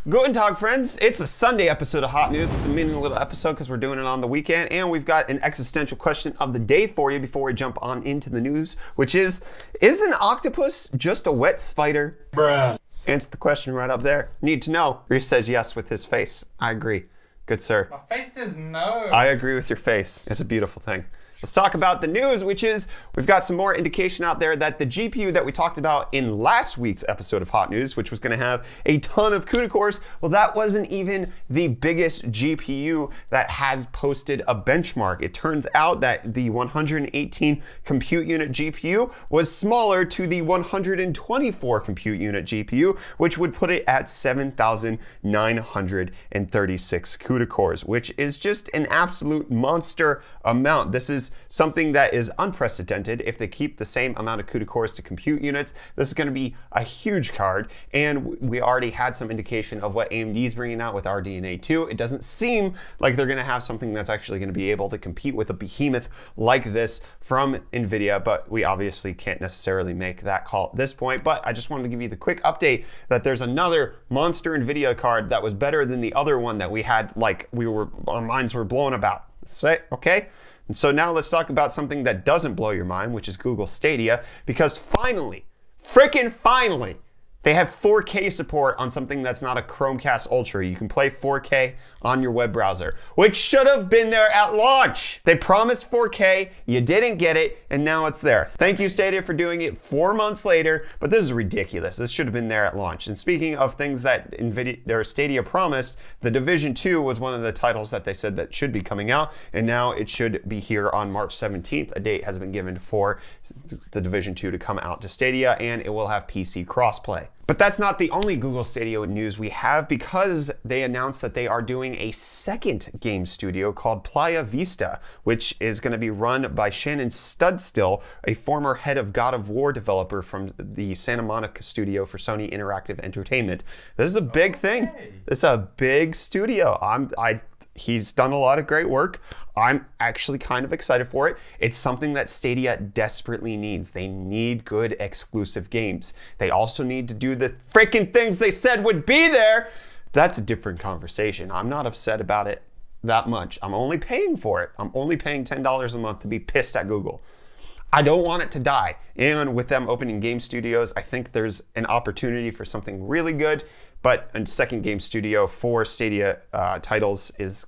Guten Tag, friends. It's a Sunday episode of Hot News. It's a mini little episode because we're doing it on the weekend, and we've got an existential question of the day for you before we jump on into the news, which is an octopus just a wet spider? Bruh. Answer the question right up there. Need to know. Reece says yes with his face. I agree. Good sir. My face says no. I agree with your face. It's a beautiful thing. Let's talk about the news, which is we've got some more indication out there that the GPU that we talked about in last week's episode of Hot News, which was going to have a ton of CUDA cores, well, that wasn't even the biggest GPU that has posted a benchmark. It turns out that the 118 compute unit GPU was smaller to the 124 compute unit GPU, which would put it at 7,936 CUDA cores, which is just an absolute monster amount. This is something that is unprecedented. If they keep the same amount of CUDA cores to compute units, this is going to be a huge card, and we already had some indication of what AMD is bringing out with RDNA 2. It doesn't seem like they're going to have something that's actually going to be able to compete with a behemoth like this from Nvidia, but we obviously can't necessarily make that call at this point. But I just wanted to give you the quick update that there's another monster Nvidia card that was better than the other one that we had, like our minds were blown about. Okay? And so now let's talk about something that doesn't blow your mind, which is Google Stadia, because finally, freaking finally, they have 4K support on something that's not a Chromecast Ultra. You can play 4K on your web browser, which should have been there at launch. They promised 4K, you didn't get it, and now it's there. Thank you, Stadia, for doing it 4 months later, but this is ridiculous. This should have been there at launch. And speaking of things that Nvidia or Stadia promised, The Division 2 was one of the titles that they said that should be coming out, and now it should be here on March 17th. A date has been given for The Division 2 to come out to Stadia, and it will have PC crossplay. But that's not the only Google Stadia news we have, because they announced that they are doing a second game studio called Playa Vista, which is going to be run by Shannon Studstill, a former head of God of War developer from the Santa Monica studio for Sony Interactive Entertainment. This is a big thing. It's a big studio. He's done a lot of great work. I'm actually kind of excited for it. It's something that Stadia desperately needs. They need good exclusive games. They also need to do the freaking things they said would be there. That's a different conversation. I'm not upset about it that much. I'm only paying for it. I'm only paying $10 a month to be pissed at Google. I don't want it to die. And with them opening game studios, I think there's an opportunity for something really good. But a second game studio for Stadia titles is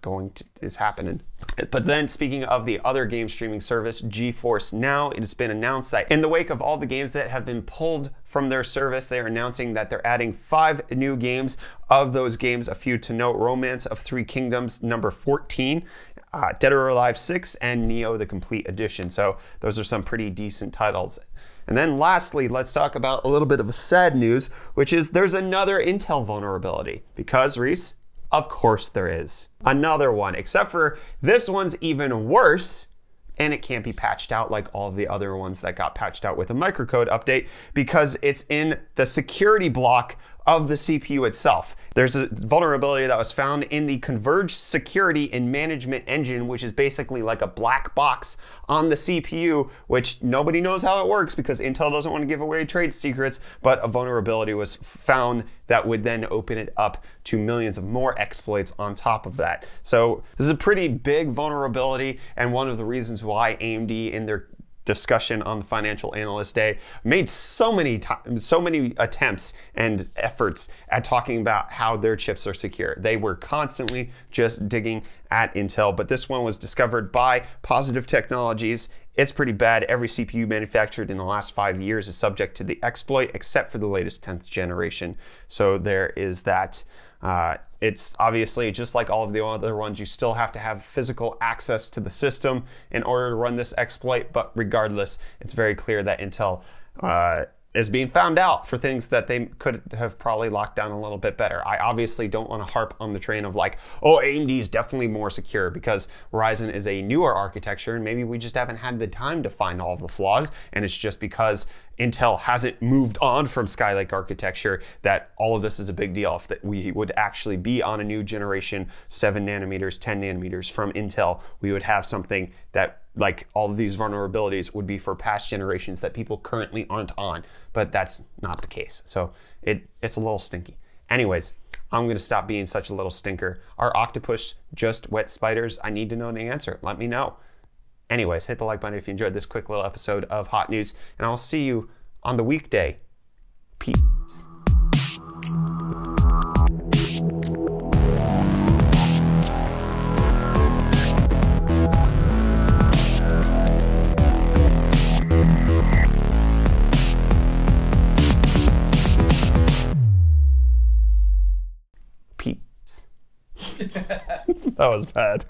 happening. But then, speaking of the other game streaming service, GeForce Now, it has been announced that in the wake of all the games that have been pulled from their service, they are announcing that they're adding 5 new games. Of those games, a few to note: Romance of Three Kingdoms number 14, Dead or Alive 6, and Neo the Complete Edition. So those are some pretty decent titles. And then lastly, let's talk about a little bit of a sad news, which is there's another Intel vulnerability. Because, Reece, of course there is. Another one, except for this one's even worse, and it can't be patched out like all of the other ones that got patched out with a microcode update, because it's in the security block of the CPU itself. There's a vulnerability that was found in the Converged Security and Management Engine, which is basically like a black box on the CPU, which nobody knows how it works because Intel doesn't want to give away trade secrets, but a vulnerability was found that would then open it up to millions of more exploits on top of that. So this is a pretty big vulnerability, and one of the reasons why AMD in their discussion on the Financial Analyst Day made so many attempts and efforts at talking about how their chips are secure. They were constantly just digging at Intel, but this one was discovered by Positive Technologies. It's pretty bad. Every CPU manufactured in the last 5 years is subject to the exploit, except for the latest 10th generation. So there is that. It's obviously just like all of the other ones, you still have to have physical access to the system in order to run this exploit, but regardless, it's very clear that Intel is being found out for things that they could have probably locked down a little bit better. I obviously don't want to harp on the train of like, oh, AMD is definitely more secure, because Ryzen is a newer architecture and maybe we just haven't had the time to find all of the flaws, and it's just because Intel hasn't moved on from Skylake architecture that all of this is a big deal. If we would actually be on a new generation, 7 nanometers, 10 nanometers from Intel, we would have something that, like, all of these vulnerabilities would be for past generations that people currently aren't on, but that's not the case. So it's a little stinky. Anyways, I'm going to stop being such a little stinker. Are octopus just wet spiders? I need to know the answer. Let me know. Anyways, hit the like button if you enjoyed this quick little episode of Hot News, and I'll see you on the weekday. Peace. Peace. That was bad.